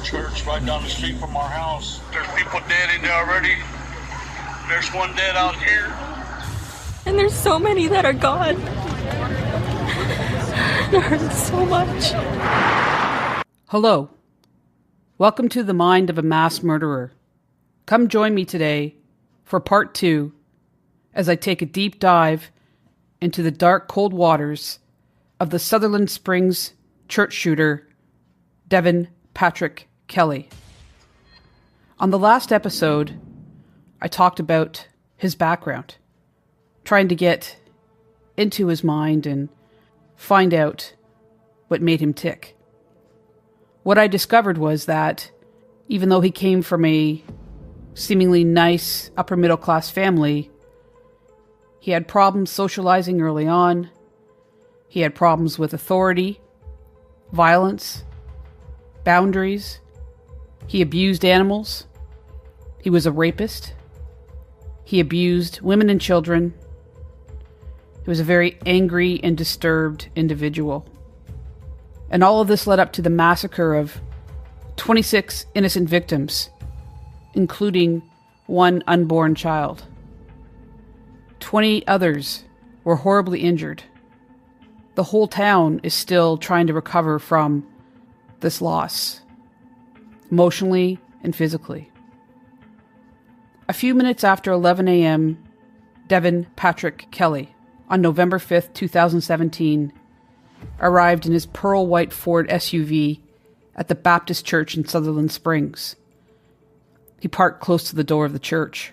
church right down the street from our house. There's people dead in there already. There's one dead out here. And there's so many that are gone. It hurts so much. Hello. Welcome to the mind of a mass murderer. Come join me today for part 2 as I take a deep dive into the dark, cold waters of the Sutherland Springs church shooter, Devin Patrick Kelley. On the last episode, I talked about his background, trying to get into his mind and find out what made him tick. What I discovered was that even though he came from a seemingly nice upper middle class family, he had problems socializing early on. He had problems with authority, violence, boundaries. He abused animals. He was a rapist. He abused women and children. He was a very angry and disturbed individual. And all of this led up to the massacre of 26 innocent victims, including one unborn child. 20 others were horribly injured. The whole town is still trying to recover from this loss, emotionally and physically. A few minutes after 11 a.m., Devin Patrick Kelley, on November 5th, 2017, arrived in his pearl white Ford SUV at the Baptist Church in Sutherland Springs. He parked close to the door of the church.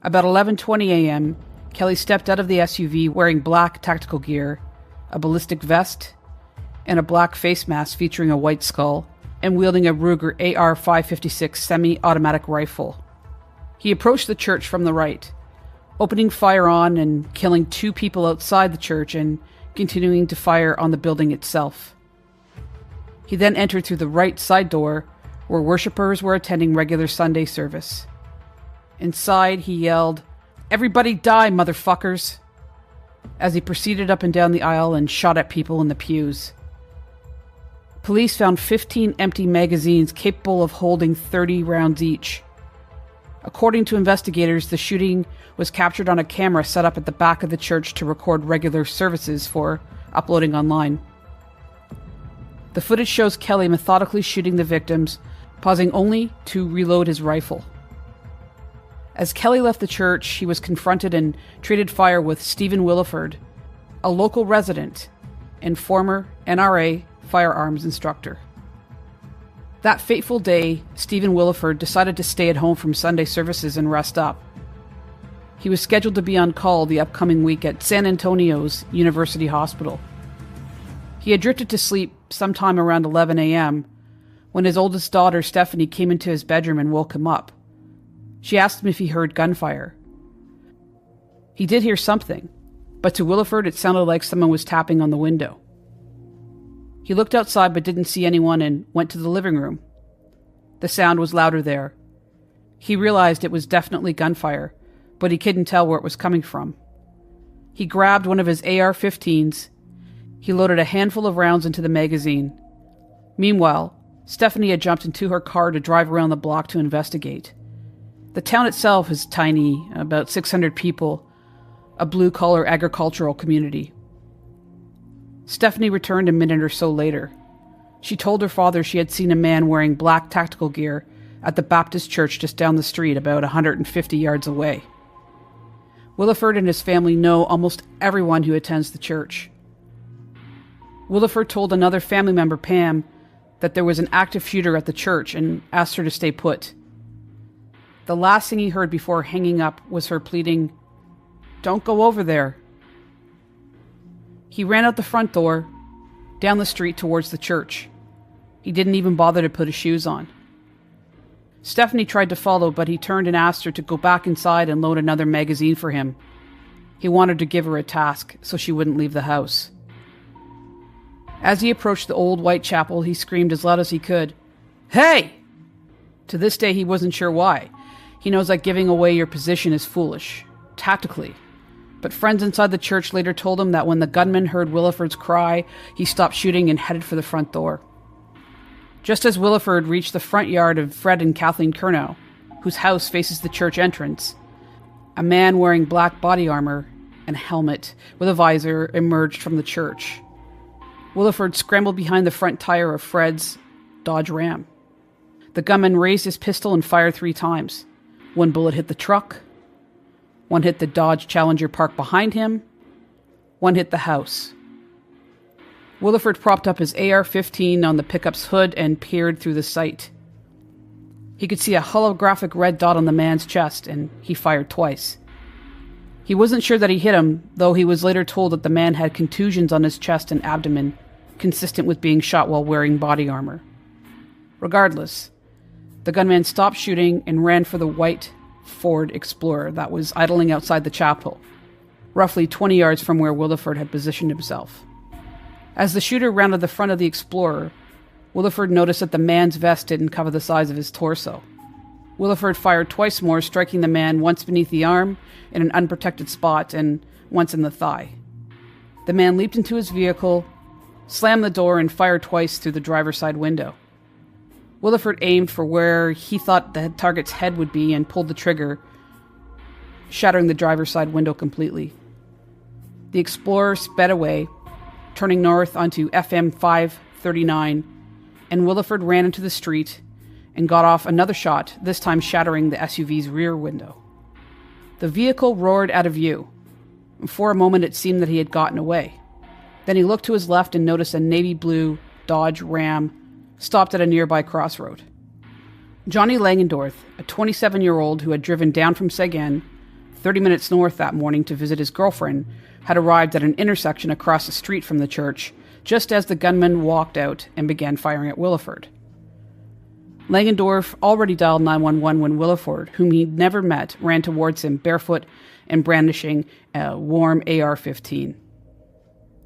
About 11:20 a.m., Kelley stepped out of the SUV wearing black tactical gear, a ballistic vest, and a black face mask featuring a white skull, and wielding a Ruger AR-556 semi-automatic rifle. He approached the church from the right, opening fire on and killing 2 people outside the church and continuing to fire on the building itself. He then entered through the right side door where worshippers were attending regular Sunday service. Inside, he yelled, "Everybody die, motherfuckers!" as he proceeded up and down the aisle and shot at people in the pews. Police found 15 empty magazines capable of holding 30 rounds each. According to investigators, the shooting was captured on a camera set up at the back of the church to record regular services for uploading online. The footage shows Kelley methodically shooting the victims, pausing only to reload his rifle. As Kelley left the church, he was confronted and traded fire with Stephen Williford, a local resident and former NRA firearms instructor. That fateful day, Stephen Williford decided to stay at home from Sunday services and rest up. He was scheduled to be on call the upcoming week at San Antonio's University Hospital. He had drifted to sleep sometime around 11 a.m. when his oldest daughter, Stephanie, came into his bedroom and woke him up. She asked him if he heard gunfire. He did hear something, but to Williford it sounded like someone was tapping on the window. He looked outside but didn't see anyone and went to the living room. The sound was louder there. He realized it was definitely gunfire, but he couldn't tell where it was coming from. He grabbed one of his AR-15s. He loaded a handful of rounds into the magazine. Meanwhile, Stephanie had jumped into her car to drive around the block to investigate. The town itself is tiny, about 600 people, a blue-collar agricultural community. Stephanie returned a minute or so later. She told her father she had seen a man wearing black tactical gear at the Baptist church just down the street, about 150 yards away. Williford and his family know almost everyone who attends the church. Williford told another family member, Pam, that there was an active shooter at the church and asked her to stay put. The last thing he heard before hanging up was her pleading, "Don't go over there." He ran out the front door, down the street towards the church. He didn't even bother to put his shoes on. Stephanie tried to follow, but he turned and asked her to go back inside and load another magazine for him. He wanted to give her a task so she wouldn't leave the house. As he approached the old white chapel, he screamed as loud as he could, "Hey!" To this day, he wasn't sure why. He knows that giving away your position is foolish, tactically. But friends inside the church later told him that when the gunman heard Williford's cry, he stopped shooting and headed for the front door. Just as Williford reached the front yard of Fred and Kathleen Curnow, whose house faces the church entrance, a man wearing black body armor and a helmet with a visor emerged from the church. Williford scrambled behind the front tire of Fred's Dodge Ram. The gunman raised his pistol and fired 3 times. 1 bullet hit the truck. 1 hit the Dodge Challenger parked behind him. 1 hit the house. Williford propped up his AR-15 on the pickup's hood and peered through the sight. He could see a holographic red dot on the man's chest, and he fired twice. He wasn't sure that he hit him, though he was later told that the man had contusions on his chest and abdomen, consistent with being shot while wearing body armor. Regardless, the gunman stopped shooting and ran for the white Ford Explorer that was idling outside the chapel, roughly 20 yards from where Williford had positioned himself. As the shooter rounded the front of the Explorer, Williford noticed that the man's vest didn't cover the size of his torso. Williford fired twice more, striking the man once beneath the arm in an unprotected spot and once in the thigh. The man leaped into his vehicle, slammed the door, and fired twice through the driver's side window. Williford aimed for where he thought the target's head would be and pulled the trigger, shattering the driver's side window completely. The Explorer sped away, turning north onto FM 539, and Williford ran into the street and got off another shot, this time shattering the SUV's rear window. The vehicle roared out of view. For a moment it seemed that he had gotten away. Then he looked to his left and noticed a navy blue Dodge Ram stopped at a nearby crossroad. Johnny Langendorf, a 27-year-old who had driven down from Seguin, 30 minutes north that morning to visit his girlfriend, had arrived at an intersection across the street from the church just as the gunman walked out and began firing at Williford. Langendorf already dialed 911 when Williford, whom he'd never met, ran towards him barefoot and brandishing a warm AR-15.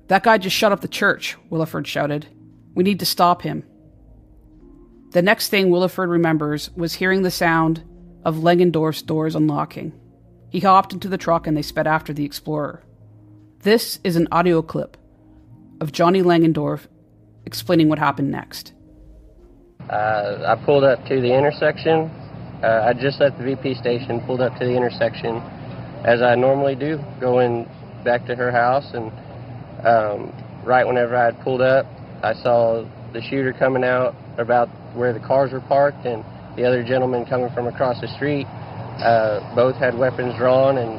"That guy just shut up the church," Williford shouted. "We need to stop him." The next thing Williford remembers was hearing the sound of Langendorf's doors unlocking. He hopped into the truck and they sped after the Explorer. This is an audio clip of Johnny Langendorf explaining what happened next. I pulled up to the intersection. I just left the VP station, pulled up to the intersection, as I normally do, going back to her house. And right whenever I had pulled up, I saw the shooter coming out about where the cars were parked and the other gentleman coming from across the street. Both had weapons drawn, and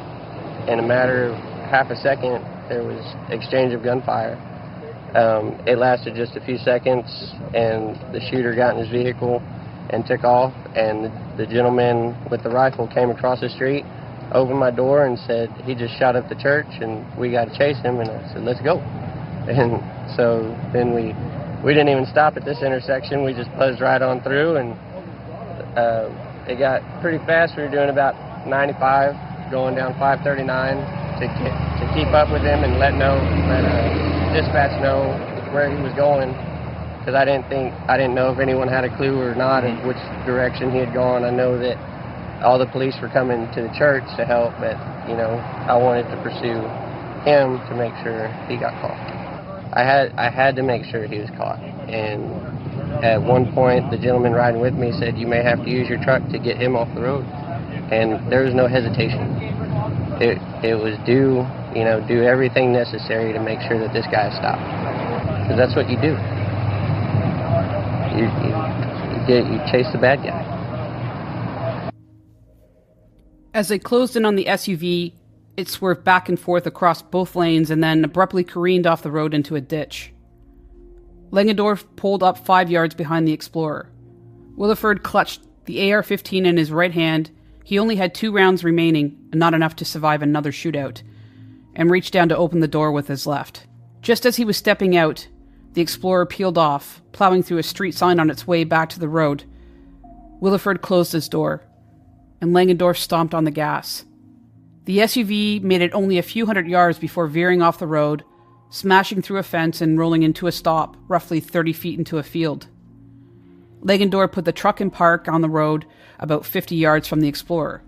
in a matter of half a second, there was exchange of gunfire. It lasted just a few seconds, and the shooter got in his vehicle and took off, and the gentleman with the rifle came across the street, opened my door, and said he just shot up the church, and we got to chase him. And I said, "Let's go." And so then we didn't even stop at this intersection. We just buzzed right on through, and it got pretty fast. We were doing about 95, going down 539 to keep up with him and let dispatch know where he was going, because I didn't know if anyone had a clue or not of which direction he had gone. I know that all the police were coming to the church to help, but I wanted to pursue him to make sure he got caught. I had to make sure he was caught, and at one point the gentleman riding with me said, "You may have to use your truck to get him off the road," and there was no hesitation. It was do everything necessary to make sure that this guy stopped, because that's what you do. You chase the bad guy. As they closed in on the SUV, it swerved back and forth across both lanes and then abruptly careened off the road into a ditch. Langendorf pulled up 5 yards behind the Explorer. Williford clutched the AR-15 in his right hand. He only had 2 rounds remaining, and not enough to survive another shootout, and reached down to open the door with his left. Just as he was stepping out, the Explorer peeled off, plowing through a street sign on its way back to the road. Williford closed his door, and Langendorf stomped on the gas. The SUV made it only a few hundred yards before veering off the road, smashing through a fence and rolling into a stop, roughly 30 feet into a field. Langendorf put the truck in park on the road about 50 yards from the Explorer.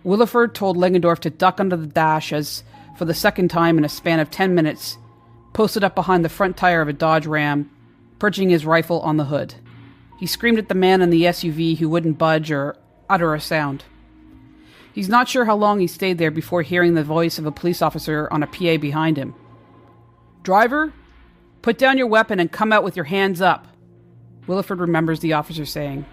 Williford told Langendorf to duck under the dash as, for the second time in a span of 10 minutes, posted up behind the front tire of a Dodge Ram, perching his rifle on the hood. He screamed at the man in the SUV who wouldn't budge or utter a sound. He's not sure how long he stayed there before hearing the voice of a police officer on a PA behind him. "Driver, put down your weapon and come out with your hands up," Williford remembers the officer saying.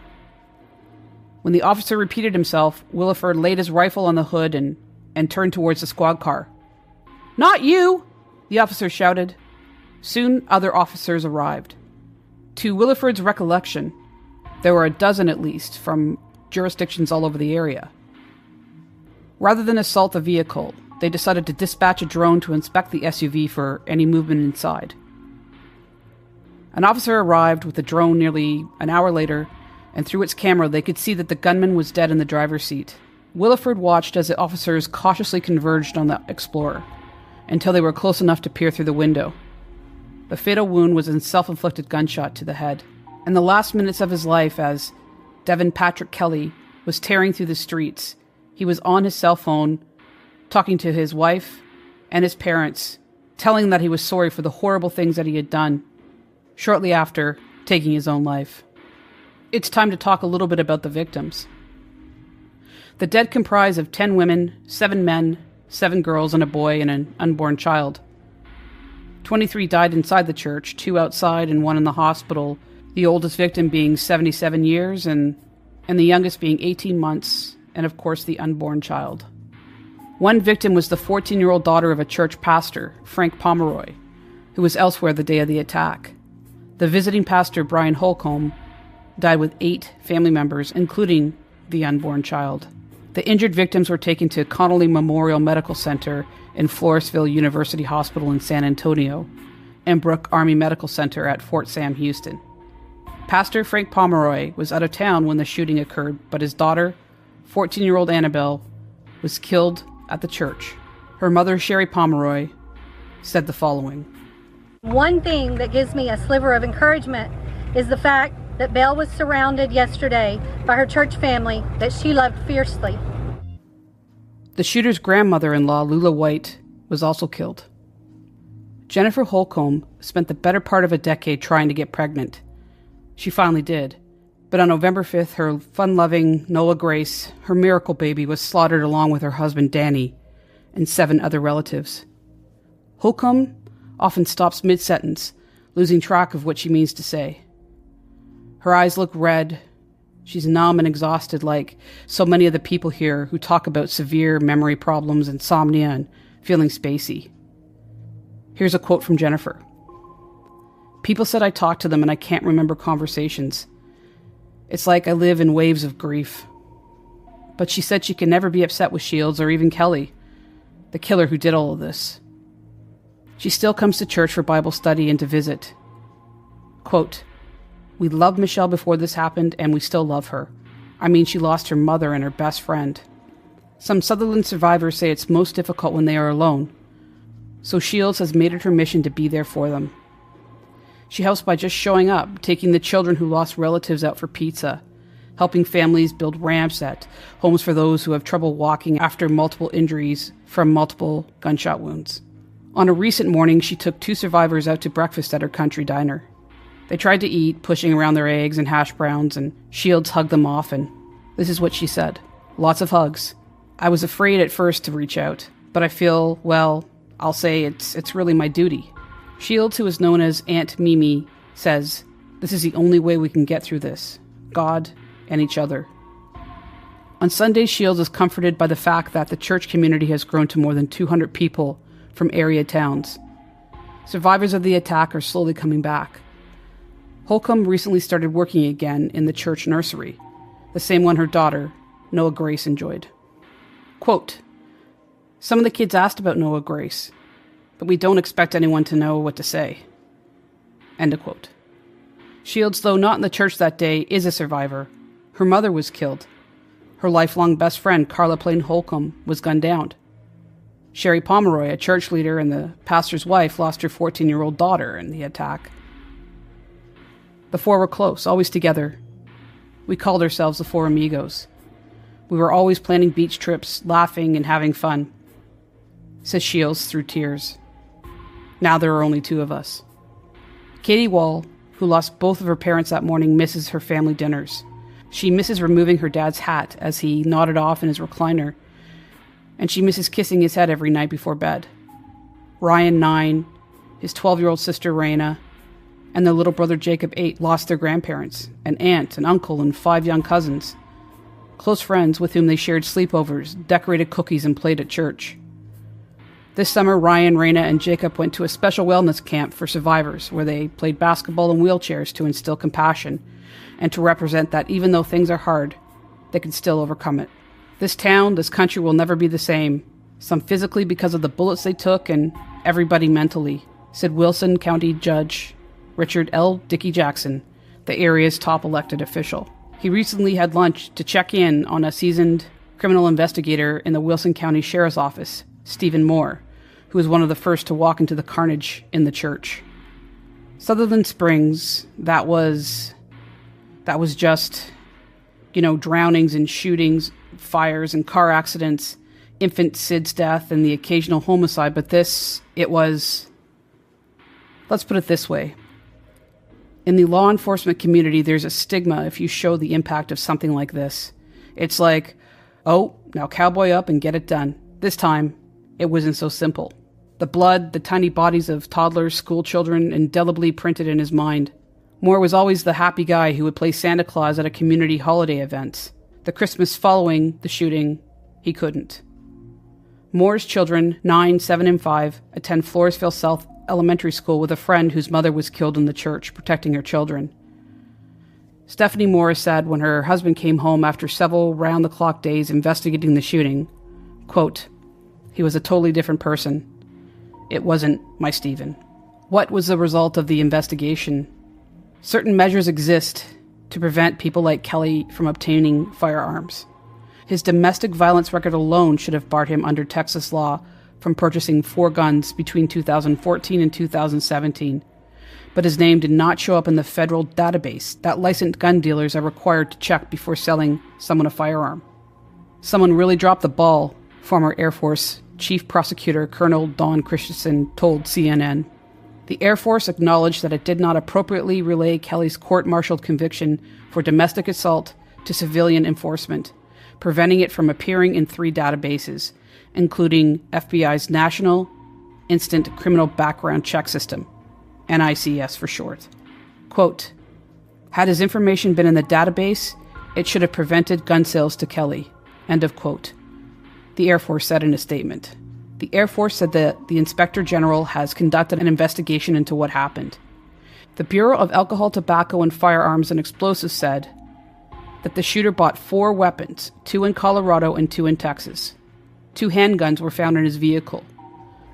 When the officer repeated himself, Williford laid his rifle on the hood and turned towards the squad car. "Not you!" the officer shouted. Soon other officers arrived. To Williford's recollection, there were a dozen at least from jurisdictions all over the area. Rather than assault the vehicle, they decided to dispatch a drone to inspect the SUV for any movement inside. An officer arrived with the drone nearly an hour later, and through its camera they could see that the gunman was dead in the driver's seat. Williford watched as the officers cautiously converged on the Explorer, until they were close enough to peer through the window. The fatal wound was a self-inflicted gunshot to the head. In the last minutes of his life, as Devin Patrick Kelley was tearing through the streets, he was on his cell phone, talking to his wife and his parents, telling that he was sorry for the horrible things that he had done, shortly after taking his own life. It's time to talk a little bit about the victims. The dead comprise of 10 women, 7 men, 7 girls and a boy and an unborn child. 23 died inside the church, 2 outside and 1 in the hospital, the oldest victim being 77 years and the youngest being 18 months, and of course the unborn child. One victim was the 14-year-old daughter of a church pastor, Frank Pomeroy, who was elsewhere the day of the attack. The visiting pastor, Brian Holcomb, died with 8 family members, including the unborn child. The injured victims were taken to Connolly Memorial Medical Center in Floresville University Hospital in San Antonio and Brooke Army Medical Center at Fort Sam Houston. Pastor Frank Pomeroy was out of town when the shooting occurred, but his daughter, 14-year-old Annabelle, was killed at the church. Her mother, Sherry Pomeroy, said the following. One thing that gives me a sliver of encouragement is the fact that Belle was surrounded yesterday by her church family that she loved fiercely. The shooter's grandmother-in-law, Lula White, was also killed. Jennifer Holcomb spent the better part of a decade trying to get pregnant. She finally did. But on November 5th, her fun-loving Noah Grace, her miracle baby, was slaughtered along with her husband Danny and 7 other relatives. Holcomb often stops mid-sentence, losing track of what she means to say. Her eyes look red. She's numb and exhausted like so many of the people here who talk about severe memory problems, insomnia, and feeling spacey. Here's a quote from Jennifer. "People said I talked to them and I can't remember conversations. It's like I live in waves of grief." But she said she could never be upset with Shields or even Kelley, the killer who did all of this. She still comes to church for Bible study and to visit. Quote, "We loved Michelle before this happened, and we still love her. I mean, she lost her mother and her best friend. Some Sutherland survivors say it's most difficult when they are alone, so Shields has made it her mission to be there for them. She helps by just showing up, taking the children who lost relatives out for pizza, helping families build ramps at homes for those who have trouble walking after multiple injuries from multiple gunshot wounds. On a recent morning, she took 2 survivors out to breakfast at her country diner. They tried to eat, pushing around their eggs and hash browns, and Shields hugged them off, and this is what she said. Lots of hugs. I was afraid at first to reach out, but I feel, well, I'll say it's really my duty." Shields, who is known as Aunt Mimi, says, "This is the only way we can get through this. God and each other." On Sunday, Shields is comforted by the fact that the church community has grown to more than 200 people from area towns. Survivors of the attack are slowly coming back. Holcomb recently started working again in the church nursery, the same one her daughter, Noah Grace, enjoyed. Quote, "Some of the kids asked about Noah Grace, but we don't expect anyone to know what to say." End of quote. Shields, though not in the church that day, is a survivor. Her mother was killed. Her lifelong best friend, Carla Plain Holcomb, was gunned down. Sherry Pomeroy, a church leader and the pastor's wife, lost her 14-year-old daughter in the attack. The 4 were close, always together. We called ourselves the 4 Amigos. We were always planning beach trips, laughing and having fun, says Shields through tears. Now there are only 2 of us. Katie Wall, who lost both of her parents that morning, misses her family dinners. She misses removing her dad's hat as he nodded off in his recliner, and she misses kissing his head every night before bed. Ryan, 9, his 12-year-old sister, Raina, and their little brother, Jacob, 8, lost their grandparents, an aunt, an uncle, and 5 young cousins. Close friends with whom they shared sleepovers, decorated cookies, and played at church. This summer, Ryan, Raina, and Jacob went to a special wellness camp for survivors where they played basketball in wheelchairs to instill compassion and to represent that even though things are hard, they can still overcome it. This town, this country will never be the same, some physically because of the bullets they took and everybody mentally, said Wilson County Judge Richard L. Dickey Jackson, the area's top elected official. He recently had lunch to check in on a seasoned criminal investigator in the Wilson County Sheriff's Office, Stephen Moore, who was one of the first to walk into the carnage in the church. Sutherland Springs, that was just, drownings and shootings, fires and car accidents, infant Sid's death and the occasional homicide, but let's put it this way. In the law enforcement community, there's a stigma if you show the impact of something like this. It's like, oh, now cowboy up and get it done. This time, it wasn't so simple. The blood, the tiny bodies of toddlers, school children, indelibly printed in his mind. Moore was always the happy guy who would play Santa Claus at a community holiday event. The Christmas following the shooting, he couldn't. Moore's children, 9, 7, and 5, attend Floresville South Elementary School with a friend whose mother was killed in the church, protecting her children. Stephanie Moore said when her husband came home after several round-the-clock days investigating the shooting, quote, "He was a totally different person. It wasn't my Stephen." What was the result of the investigation? Certain measures exist to prevent people like Kelley from obtaining firearms. His domestic violence record alone should have barred him under Texas law from purchasing 4 guns between 2014 and 2017. But his name did not show up in the federal database that licensed gun dealers are required to check before selling someone a firearm. Someone really dropped the ball, former Air Force Chief Prosecutor Colonel Don Christensen told CNN. The Air Force acknowledged that it did not appropriately relay Kelley's court-martialed conviction for domestic assault to civilian enforcement, preventing it from appearing in 3 databases, including FBI's National Instant Criminal Background Check System, NICS for short. Quote, "Had his information been in the database, it should have prevented gun sales to Kelley." End of quote. The Air Force said in a statement. The Air Force said that the Inspector General has conducted an investigation into what happened. The Bureau of Alcohol, Tobacco, and Firearms and Explosives said that the shooter bought 4 weapons, 2 in Colorado and 2 in Texas. 2 handguns were found in his vehicle.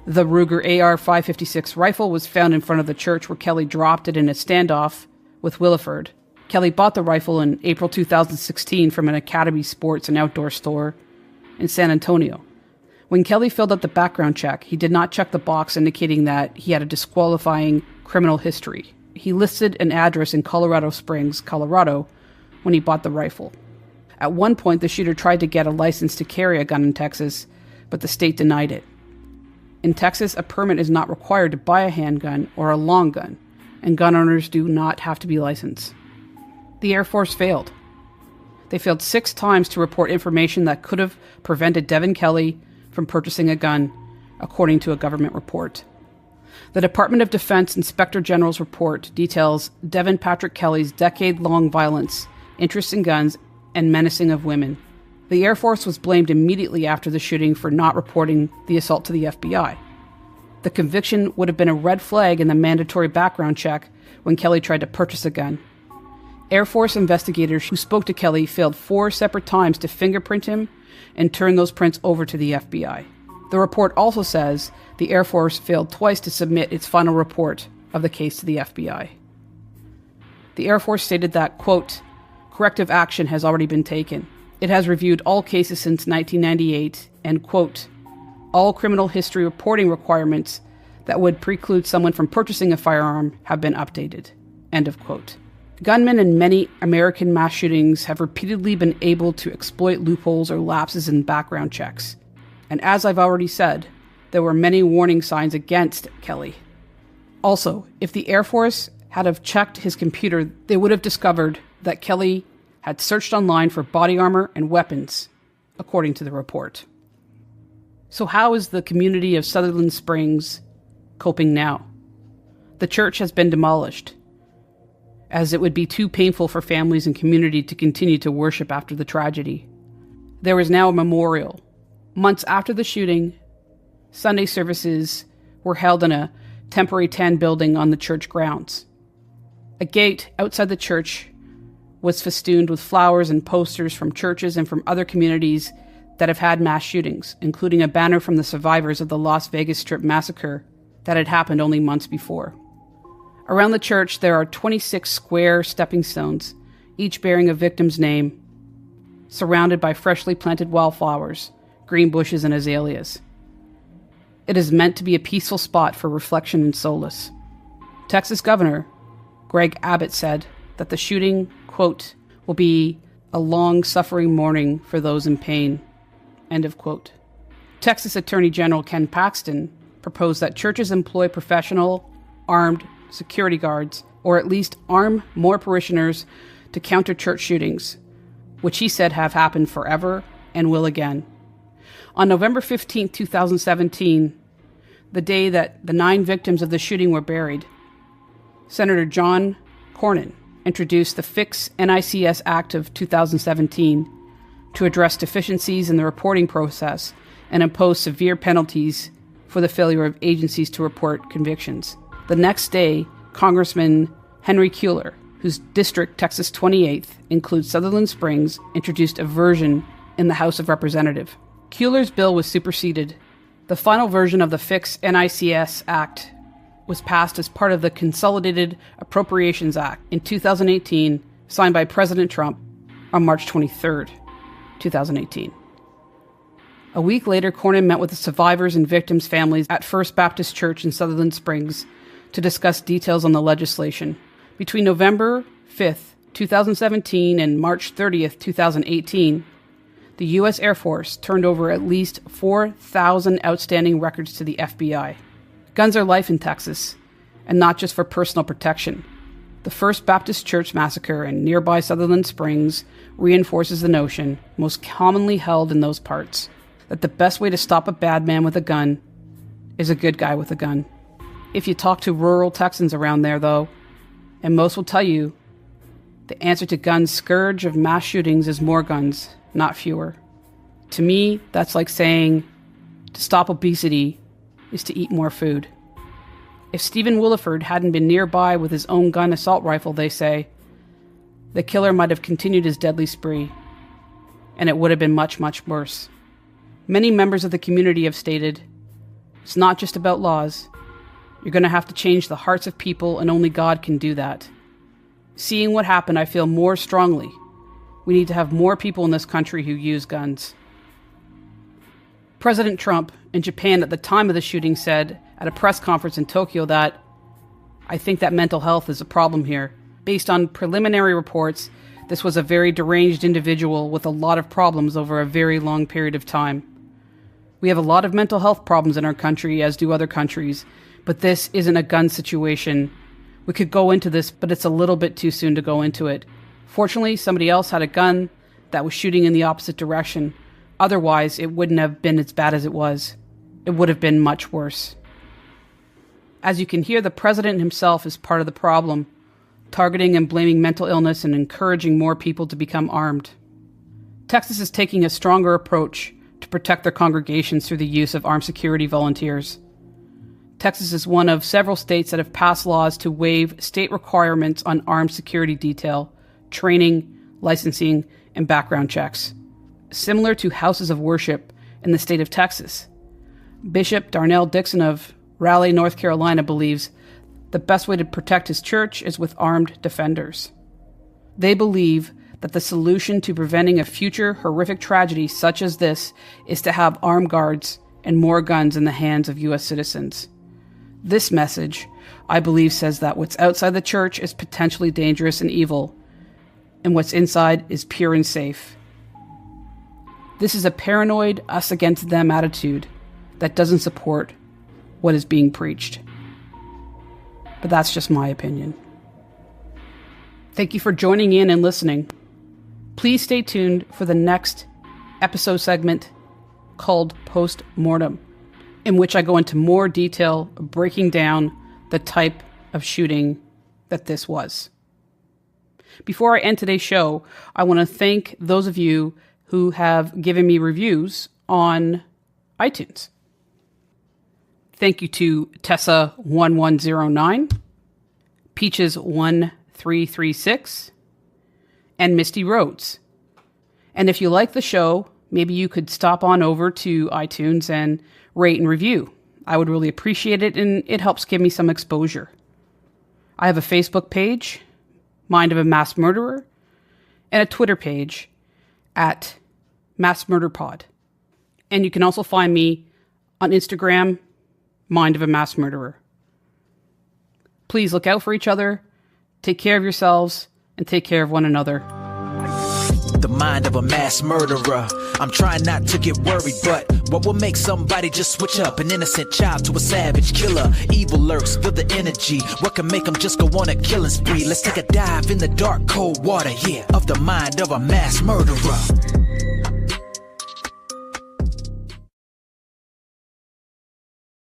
The Ruger AR-556 rifle was found in front of the church where Kelley dropped it in a standoff with Williford. Kelley bought the rifle in April 2016 from an Academy Sports and Outdoor store in San Antonio. When Kelley filled out the background check, he did not check the box indicating that he had a disqualifying criminal history. He listed an address in Colorado Springs, Colorado, when he bought the rifle. At one point, the shooter tried to get a license to carry a gun in Texas, but the state denied it. In Texas, a permit is not required to buy a handgun or a long gun, and gun owners do not have to be licensed. The Air Force failed. They failed 6 times to report information that could have prevented Devin Kelley from purchasing a gun, according to a government report. The Department of Defense Inspector General's report details Devin Patrick Kelley's decade-long violence, interest in guns, and menacing of women. The Air Force was blamed immediately after the shooting for not reporting the assault to the FBI. The conviction would have been a red flag in the mandatory background check when Kelley tried to purchase a gun. Air Force investigators who spoke to Kelley failed 4 separate times to fingerprint him and turn those prints over to the FBI. The report also says the Air Force failed twice to submit its final report of the case to the FBI. The Air Force stated that, quote, "Corrective action has already been taken. It has reviewed all cases since 1998 and, quote, all criminal history reporting requirements that would preclude someone from purchasing a firearm have been updated." End of quote. Gunmen in many American mass shootings have repeatedly been able to exploit loopholes or lapses in background checks. And as I've already said, there were many warning signs against Kelley. Also, if the Air Force had have checked his computer, they would have discovered that Kelley had searched online for body armor and weapons, according to the report. So how is the community of Sutherland Springs coping now? The church has been demolished, as it would be too painful for families and community to continue to worship after the tragedy. There is now a memorial. Months after the shooting, Sunday services were held in a temporary tan building on the church grounds. A gate outside the church was festooned with flowers and posters from churches and from other communities that have had mass shootings, including a banner from the survivors of the Las Vegas Strip massacre that had happened only months before. Around the church, there are 26 square stepping stones, each bearing a victim's name, surrounded by freshly planted wildflowers, green bushes, and azaleas. It is meant to be a peaceful spot for reflection and solace. Texas Governor Greg Abbott said that the shooting, quote, will be a long, suffering mourning for those in pain, end of quote. Texas Attorney General Ken Paxton proposed that churches employ professional, armed security guards, or at least arm more parishioners to counter church shootings, which he said have happened forever and will again. On November 15, 2017, the day that the 9 victims of the shooting were buried, Senator John Cornyn introduced the Fix NICS Act of 2017 to address deficiencies in the reporting process and impose severe penalties for the failure of agencies to report convictions. The next day, Congressman Henry Cuellar, whose district, Texas 28th, includes Sutherland Springs, introduced a version in the House of Representatives. Cuellar's bill was superseded. The final version of the Fix NICS Act was passed as part of the Consolidated Appropriations Act in 2018, signed by President Trump on March 23, 2018. A week later, Cornyn met with the survivors and victims' families at First Baptist Church in Sutherland Springs to discuss details on the legislation. Between November 5th, 2017 and March 30th, 2018, the U.S. Air Force turned over at least 4,000 outstanding records to the FBI. Guns are life in Texas, and not just for personal protection. The First Baptist Church massacre in nearby Sutherland Springs reinforces the notion, most commonly held in those parts, that the best way to stop a bad man with a gun is a good guy with a gun. If you talk to rural Texans around there, though, and most will tell you, the answer to guns' scourge of mass shootings is more guns, not fewer. To me, that's like saying to stop obesity is to eat more food. If Stephen Williford hadn't been nearby with his own gun assault rifle, they say, the killer might have continued his deadly spree, and it would have been much, much worse. Many members of the community have stated, it's not just about laws. You're going to have to change the hearts of people, and only God can do that. Seeing what happened, I feel more strongly. We need to have more people in this country who use guns. President Trump in Japan at the time of the shooting said at a press conference in Tokyo that, I think that mental health is a problem here. Based on preliminary reports, this was a very deranged individual with a lot of problems over a very long period of time. We have a lot of mental health problems in our country, as do other countries, but this isn't a gun situation. We could go into this, but it's a little bit too soon to go into it. Fortunately, somebody else had a gun that was shooting in the opposite direction. Otherwise, it wouldn't have been as bad as it was. It would have been much worse. As you can hear, the president himself is part of the problem, targeting and blaming mental illness and encouraging more people to become armed. Texas is taking a stronger approach to protect their congregations through the use of armed security volunteers. Texas is one of several states that have passed laws to waive state requirements on armed security detail, training, licensing, and background checks, similar to houses of worship in the state of Texas. Bishop Darnell Dixon of Raleigh, North Carolina, believes the best way to protect his church is with armed defenders. They believe that the solution to preventing a future horrific tragedy such as this is to have armed guards and more guns in the hands of U.S. citizens. This message, I believe, says that what's outside the church is potentially dangerous and evil, and what's inside is pure and safe. This is a paranoid, us against them attitude that doesn't support what is being preached. But that's just my opinion. Thank you for joining in and listening. Please stay tuned for the next episode segment called Post Mortem, in which I go into more detail breaking down the type of shooting that this was. Before I end today's show, I want to thank those of you who have given me reviews on iTunes. Thank you to Tessa1109, Peaches1336, and Misty Rhodes. And if you like the show, maybe you could stop on over to iTunes and rate and review. I would really appreciate it, and it helps give me some exposure. I have a Facebook page, Mind of a Mass Murderer, and a Twitter page at Mass Murder Pod. And you can also find me on Instagram, Mind of a Mass Murderer. Please look out for each other, take care of yourselves, and take care of one another. The mind of a mass murderer. I'm trying not to get worried, but what will make somebody just switch up an innocent child to a savage killer? Evil lurks, feel the energy. What can make them just go on a killing spree? Let's take a dive in the dark, cold water, yeah, of the mind of a mass murderer.